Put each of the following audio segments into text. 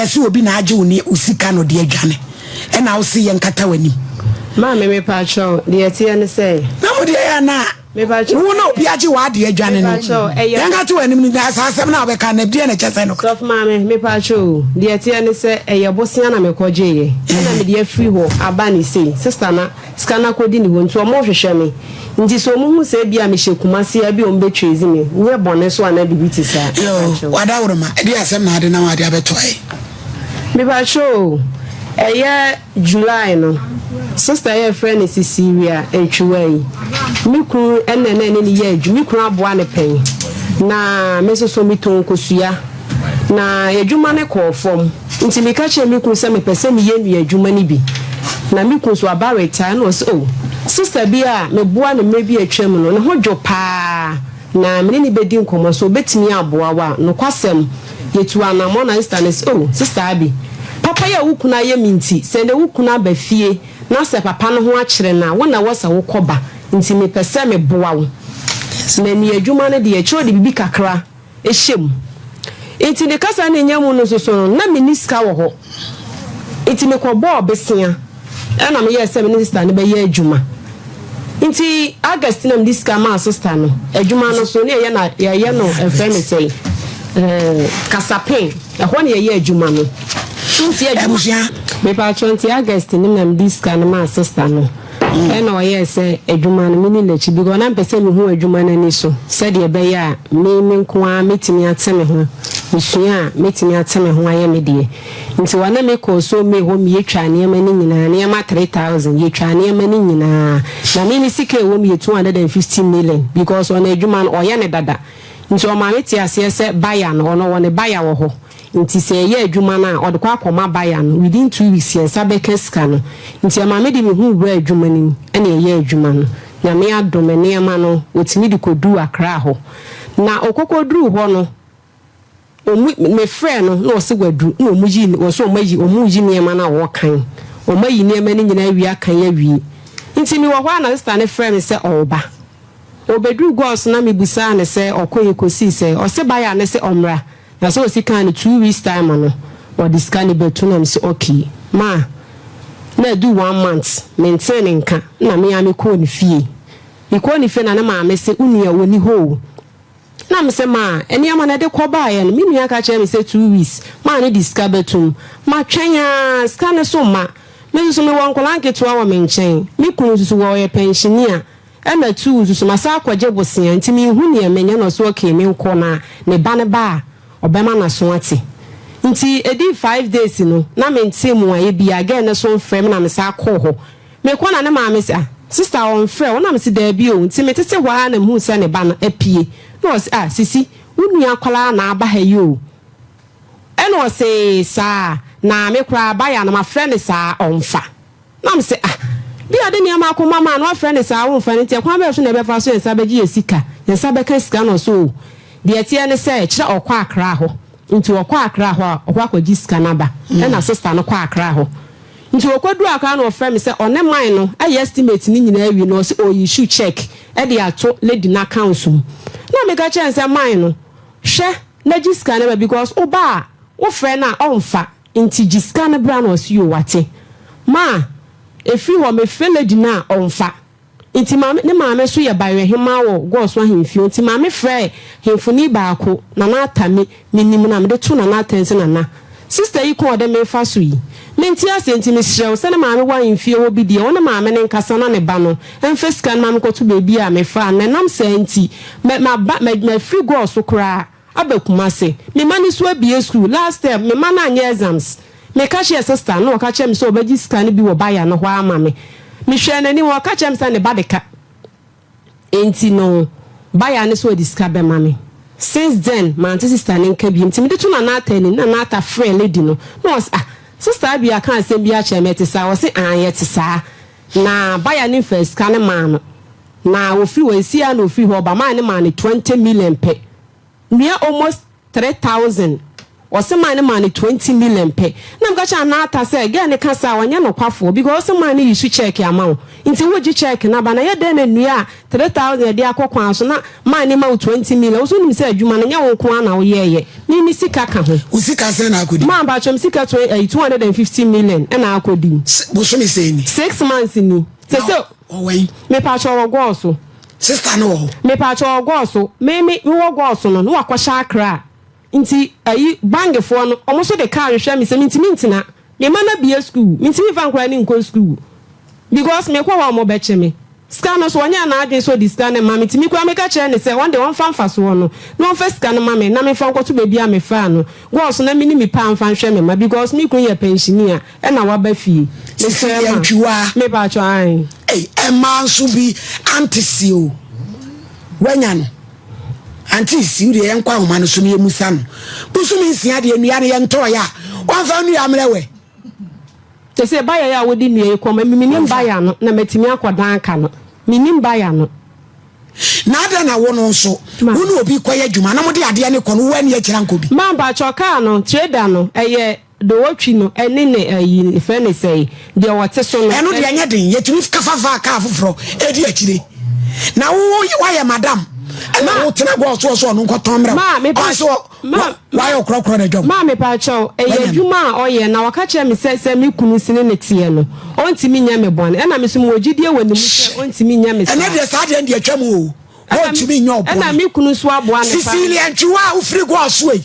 yes will be na ju ni usika no de adwane e na wo se ye nkata wani ma me pacho de etie ne say na mo de ya na me pacho wo na obi age wa de adwane no ye nkata wani ni asasem na obeka na de na chese no sof ma me pacho de etie ne say eye bosia na me koje ye na me de free ho aba ni say sister na scanner kodi ni ho nto o mo hwehwe me nti so mu hu se bia me hyekumase abi o mbetwezi me nye bone so ana bibiti sa wada woroma de asem na ade na wade abetoi me pacho July no sister your friend is Syria entwai miku enene ni ye adwu miku aboa ne pen na mesoso miton kosua na adwuma ne kɔ fom nti meka che miku se me pese me ye nua adwuma ni bi na miku so aba retire no so sister bia me boa ne mebi atwam no ne hodwo pa na me ni bedi nkomo so betimi aboa wa no kwasem yetu anamo na sister abi papa ya wukuna ye minti sende wukuna ba fie na se papa no ho akire na wona wosa wokoba nti me pese me boa wo na ni adwuma ne de ekiro de bibi kakra ehyem nti de kasa na nyamu no so na miniska wo ho nti me ko bo obesia na me ye se minister ne be ye adwuma nti August na mdiska ma sister no adwuma no so ne ye no efre me sei kasapen ehwo ne ye adwuma no ebusia me pa 20 August ni na mdiska na ma sister no na oye se adwuma no mini lechi bi go na mpese me hu adwuma na ni so se de be ya me nko a metimi ateme ho misua metimi ateme ho aye me de nti wana me ko so me ho me yetwa ne ma ni nyina ne ma 3000 yetwa ne ma ni nyina na me sike wo me 250 million because on adwuma no oye ne dada nti o ma meti ase se buyer no ono wona buyer wo ho nti se ye adwuma na odekwa akoma buyer no within 2 weeks ye sabeka ska no nti ama me de me hu bra adwuma nim ene ye adwuma no na me adome ne ma no otimi de kodu akra ho na okokoduru ho no me friend no no se gwadu no omuji wo so omuji ne ma na wo kan omayi ne ma ni nyina wi akan ya wi nti mi wo ho na sister ne friend se oba obedu gos na me busa ne se okoye kosi se o se buyer ne se omra na so si kan 2 weeks time no or this can be to na so okay ma na do 1 month maintaining ka na me am ko ni fie na na ma me se unu ya woni ho na me se ma eni ama na de ko ba ya no me nua ka che me se 2 weeks ma ne discover tum ma twenya scan so ma me so me won kolanke to awo me nchen me kunu so wo ye pensioner na 2 so ma sa kwaje bosia ntimi hu ne emenya no so okay me nko na ne ba ne ba obema na so ate nti edi 5 days no na me ntemu aye bia again na so frame na me sa call ho me ko na ne ma me say sister on frame na me say da bi o nti me tete wa na hu se ne ba na apie no sisi unu akwala na aba ha yo eno say sa na me kra ba ya na ma friend sa onfa na me say bi ade ni ama ko mama na friend sa won fa nti kwa ba so na be fa so ensa be gi esika ensa be ka sika no so de etie ne se kire okwa akra ho nti okwa akra ho okwa kwaji sika naba na sister no kwa akra ho nti okwadu akra no ofre me se one man no aye estimate ni nyina awi no se you should check e de ato lady na council na me ka chance man no hwe na ji sika naba because oba wo frɛ na onfa nti ji sika na bra no so yo wate ma efi ho me frɛ lady na onfa nti maame ne maame so ye bawe hema wo go so ahemfio nti maame frɛ hemfuni baako na na atame minim na me de to na na atense na na sister yi ko de me fa so yi menti asenti me hyew se ne maame wa ahemfio wo bi de wona maame ne nkasa na ne ba no emfesika maame ko to bebi a me fa na nam senti me free go so kra abakuma se me mani so abie school last term me man anya exams me ka che sister no ka che me so obaji sika ne bi wo baya no ho ama me me hwe na ni wo ka che me sa ne badeka enti no baya ne so discover mama since then my sister ne nka bi enti me de to na na ata ni na na ata friend lady no was sister bi aka asem bi a che me te sa wo se yete sa na baya ne first ka ne ma no na ofiri wo si a na ofiri ho ba ma ne 20 million pe me almost 3000 ose man 20 million pe na mkacha na ata say girl ne kasa wanya no kwafo because ose man yi su check amount nti wo ji check na ba na ye den na nua 3000 de akokwan so na man ne ma 20 million so nim say adwuma na nya wo ko na wo ye ni sika ka ho usika say na akodi man ba chom sika 250 million na akodi bo so me say ni 6 months ni so owen me pa cho go so sister no me pa cho go so me wo go so no wa kwasha akra nti ayi bangefo no omo so de car hwe me se mintina me mana bia school mintimi fa nkra ni nko school because me kwa wa mo be che me scan so anya na adwen so di scan ma mitimi kwa me ka che ne se one day one fan fa so no no first scan ma me na me fa nko to be bia me fa no go so na mini me pa fa hwe me ma because me kun ye pensioner e na wa ba fie me se me ba cho ai e man so bi antisio wanya no antisi de en kwa homa no so me musa no busumi nsia de nua ne ye nto ya wan fa nua amrewe te se baya ya wodi nua ko ma minim baya no na matimi akodan aka no minim baya no na ada na wo no so wonu obi koye dwuma na mo de ade ne ko no wani akira nkobi ma ba choka no trader no eye do watwi no ene ne ayi fe ne sei de wote so no eno de anya den yetumi kafafa ka afoforo edi akire na wo ya madam na wo tena go so no nkoton mra ma why okrokro na job ma me pa cho edwuma oye na waka che me se me kunu sine ne tie no ontimi nya me bon na me so mo gidie wani mu se ontimi nya me se na de sa de ndi atwam o ontimi nya obo na me kunu so abo ane pa Cecilia ntwa ufiri go so e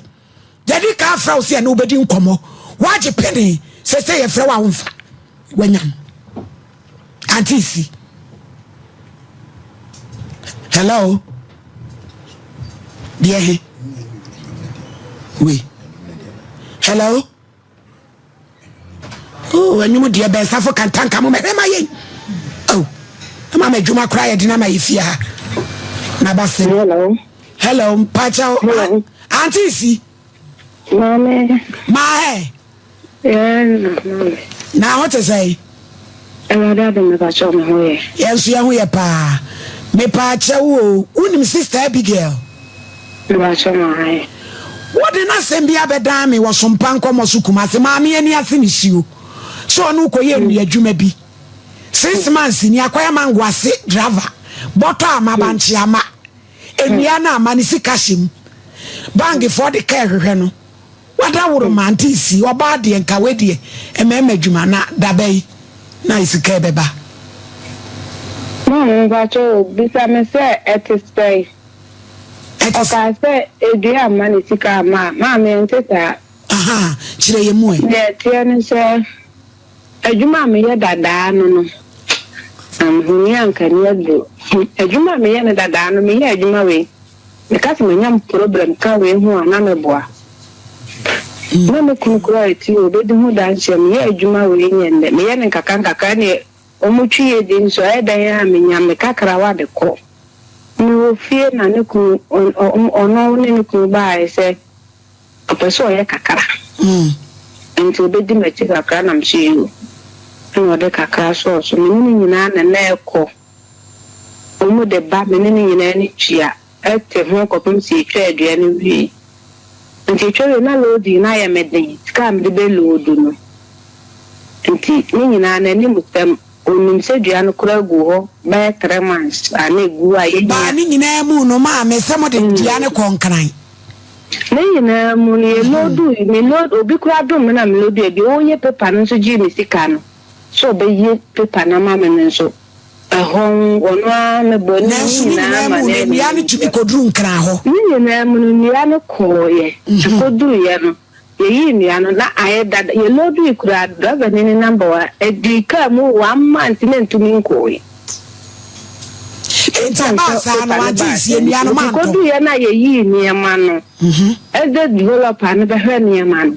jadi ka fra o se na obedi nkomo waje pene se ye fra wa wonfa wanyam antisi hello dear oui hello oh anyumu dear ben safo kantanka mo mehema yen oh mama juma cry edina ma ifia na base hello pacha auntie si mama na what to say dad me pacha me hoye yes ya hoye pa me pacha wo unim sister Abigail pacha mai what did not send be abedan me was some panko mosukuma se maami ani ase ni siu so no koye nua dwuma bi 6 months ni akwaya mangwase driver boto amabanchi ama enua na ama ni sikashim bangi for the care hwehwe no wada woro mantisi oba de nka wedie emema dwuma na dabai na isika beba mama bacho bisa me se etistay oka se edua mani sika ma me nteta aha chire yemu e ne tie ne se adwuma me ye dada no hunia nka ne do adwuma me ye ne dada no me ye adwuma we me ka se me nyam problem ka we hu ana me boa na me kunkura eti obedi hu dan che me ye adwuma we nyende me ye ne nkaka ne omutwi ye din so edan ya me nyam me kakra wa de ko mi wo fie na ne ku ono ne ku ba ese opeso ye kakara nti obedi me chi kakra na mchi yo no de kakra so me nyina na eko omu de ba me nyina ni twia ete ho kopem si twa adua ne wi nti twa na lodi na ya meden scam de be lodu no nti nyina na ni mutem onim se dua no kura gu ho ba 3 months ane gu aye ba ni nyina mu no ma me se mo de dua ne konkran ne nyina mu ni lodu me lodu obi kura do me na me lodu e bi onye paper no so ji me sika no so be ye paper na ma me nso ehon ono me boni na ma ne ya ni tumi kodru nkran ho ni nyina mu ni ya no ko ye kodru ye no ye ni ano na aye dada ye lodu ikura driver ni number wa edika mu 1 month ne ntumi nkoyi enta sa no atisi ni ano man kodu ye na ye ni ama no ede developer ne be hwe ni ama no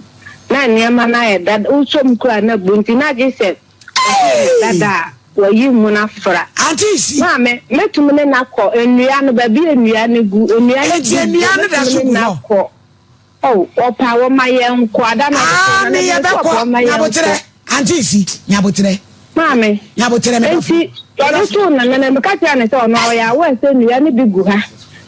na ni ama na ye dada usom kura na bunti na je se dada wa yi mu na fra atisi ma me metum ne na ko enua no ba bi enua ne gu enua ne da so gu oh opa wo ma ye nko ada na ne ye be ko nyabotre antisi nyabotre mame nyabotre me enti to na me ka tia ne se ono ya wo se nua ne bi gu ha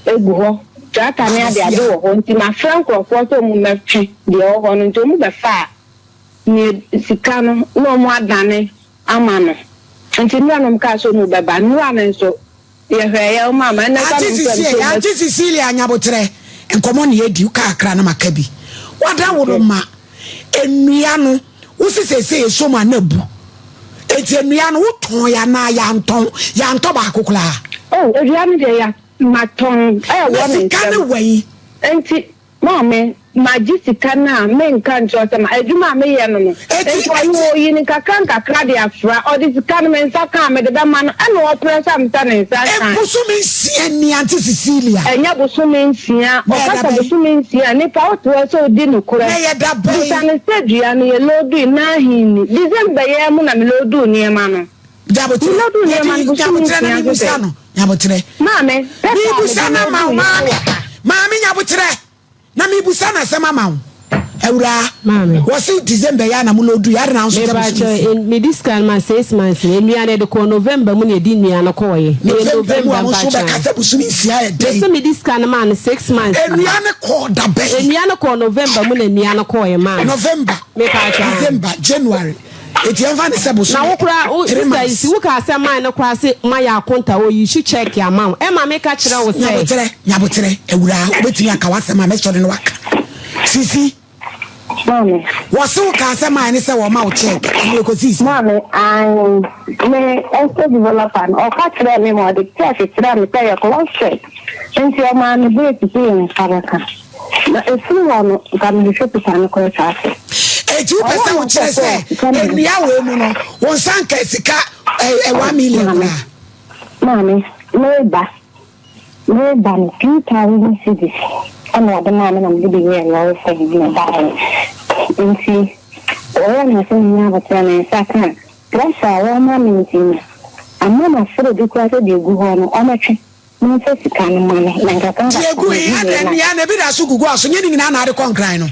egu ho trata ne ade ade wo ho nti ma frank crofo so mu metwe de wo ho no nti mu be fa ni sika no no mu adane ama no nti nuanom ka so mu beba nuanom so ye hwe ye mama na ka Auntie Cecilia nyabotre enkomo ne edi ka akra na makabi wada wo ma enua no usisese so ma na bu eti enua no woton ya na ya nton ba kokula oh enua no de ya maton wo ne kan wai enti mama majisika na menka ncho ma adwuma me ye no no enti wo yi ni kakra de afra odisika no mensa ka me de be ma no ana wo presa mta ne nsa kan busumi nsia ni Auntie Cecilia enya busumi nsia o kasa busumi nsia ni pa oto so di no kura na ye da bai sana sedua no ye lodu na hini December ye mu na me lodu ni ma no jabotre lodu ni ma no jabotre na ni busano jabotre mame ni busana mama nyabotre na mi busana sema mawo ewura wasi December ya na mulodu ya na nso tebe me discount ma 6 months enuane de ko November mu ne di nuane ko ye November ba so be kasa busumi sia e dey so me discount ma 6 months enuane ko da be enuane ko November mu ne nuane ko ye ma November me pa cha December January eti enfa ne se busumi na wo kura sister wo ka se man no kwa se ma ya akonta wo you should check your amount e ma me ka kire wo se nyabotre ewura obetumi aka wasema me sure no waka sisi mame wasu ka se man ne se wo ma wo check e ko sisi mame me also developer o ka kire me mo de check kire me pay ko check enti o ma ne be ti in faraka na efu no ka me shop tan ko cha eti u pesa wo kire se enua we mu no won sanka sika 1 million na mame me ba ni 2000 cedis ana da mama na mbi biye no se ni ba nti o na se ni aba tana saka pressure wa ma mi nti amma na furo di kwa se de gu ho no o matwe no se sika no ma na nga kan de gu ya na bi da su gugu aso nyini na na de konkran no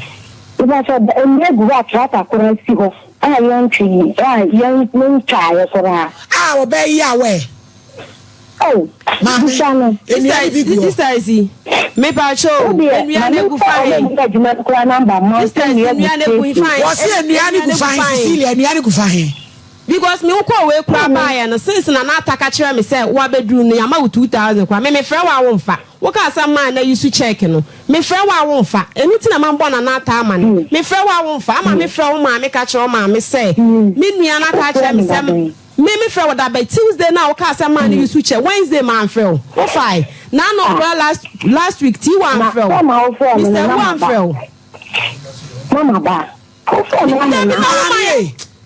iba so da en gu wa trata ko si ho yan twi yan mun cha ya ko ra o be ya we oh mama this is me pa show enuane gu fine what's enuane gu fine Cecilia enuane gu fine because me ukọ we kura buy no since na ataka kire me say wa bedru no yama 2000 kwa me frɛ wa wo mfa wo ka sa man na yusu check no me frɛ wa wo mfa enu ti na man bɔ na ata ama no me frɛ wa wo mfa ama me frɛ wo ma me ka kire wo ma me say me nua na ka kire me say me frɛ wo da by Tuesday na wo ka sa man yusu check Wednesday man frɛ wo fine na no last week T1 frɛ wo Mr. One frɛ wo mama ba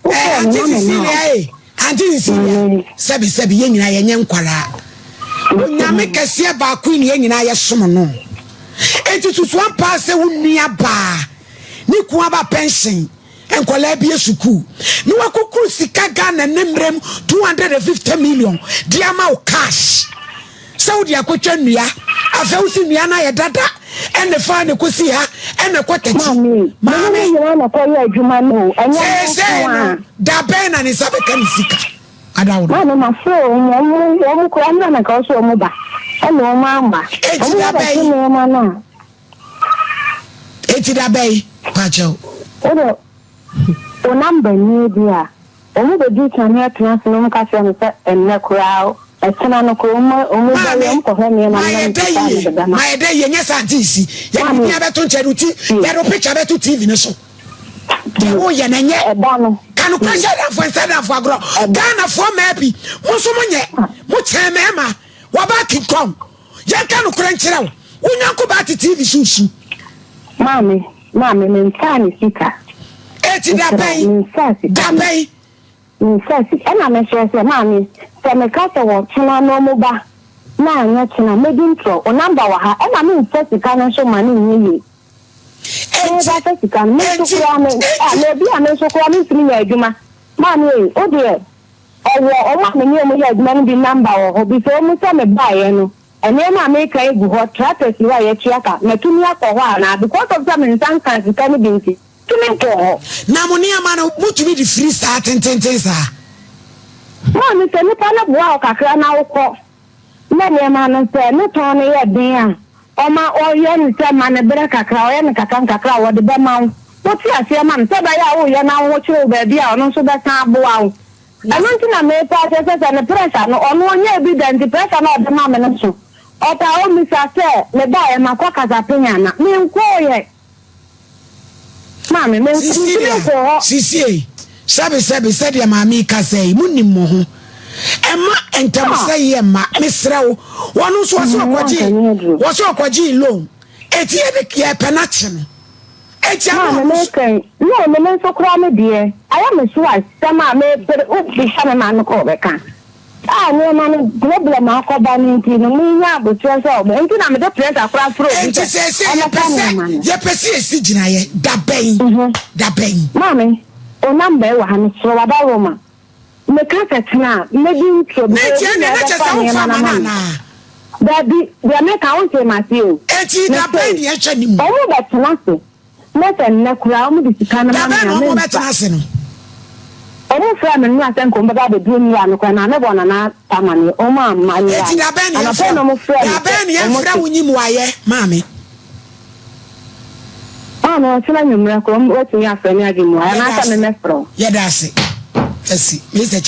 Auntie Cecilia sebi ye nyina ye nkwara nyame kese ba ku ni ye nyina ye som no enti tutu ampa se wunua ba ni ku aba pension enkola bi esuku ni wakukuru sika Ghana nemrem 250 million diama o cash Saudi akotwa nua afeusi nua na ye dada ene fa ne kosi ha ene kwatachi mami na ko ye adwuma no enya da ben na ne sabe kan sika adawo mami ma fo mo ko amna na ka so mo ba ene o ma amba eti da bay pacho o number ni dia o mo be di kan ya trans no mo ka se no se enne kurao etena no ko mo ba yam ko he ni na na my day yenye santisi ya ni abeto ncheruti ya ro picture beto TV ne so de wo ye na nye kanu pressure da for instead of agro Ghana for maybe mo so mo nye mo chemema wa ba kikom ya kanu krenchira wo nyanko ba TV susu mami me ntani sika eti da bay Sasi, ana me share say mami, se me ka se wo tuna no mo ba. Na anya tuna me dintro, o number wa ha, ana me sasi ka no so mani nyi. Ba sasi ka me so kwa me, me bi ame so kwa me timi ya adwuma. Mami o de o ma me ni mo ya adwuma ni bi number wo, bi so mo se me ba ye no. Ene na me ka egu ho tratters wa ye tuaka, na tumi akọ na because of some instance kan sika ni binti. Na moni amana mutumi di free start tentensa mo ni se ni pa na bua o kakra na ukọ na ni amana se no ton ye din a Oma oye ni se ma ne bere kakra oye ni kakra wo de be ma wo. What you say man say ba ya wo ye na wo chiro ba bia ono so be san boa wo. Eno nti na me pa se se ne pressure no ono onye evident pressure na de ma me no so. Ota o mi sa se le ba e ma kwa kaza penya na. Me nko ye. Mami me nko Sisi sabe said ya mami ka say munim mo ho. Emma entam say ye ma mesrewo. Wonu so so akwaji loan. Eti e de ye penache no. No, me so kura me die. I am so I sama me but be sama man ko be kan. No man problem ko ba ni ti no me nya bo twa so me nti na me de pressure kura fro. Enti se ye pesi esi gina ye da ben. Mami, o number wa han so wa ba Roma. Me ka fetina, me di intro. Me ti na che sa wo fa na. Daddy, we make count ma ti o. Enti da ben ye hwe ni mu. O mo be tena so. Nothing na kura mo di sika na ma na me. Omo fra me nwa sen ko mba be du ni anu kwa na me bona na tamani o ma ma ya. Eti da ben ye fra. Da ben ye fra wonyi mu aye, mami. No, tena nyumra ko mo tuni afani agi mu. Ana ta me mefro. Ye da se. Esi, me se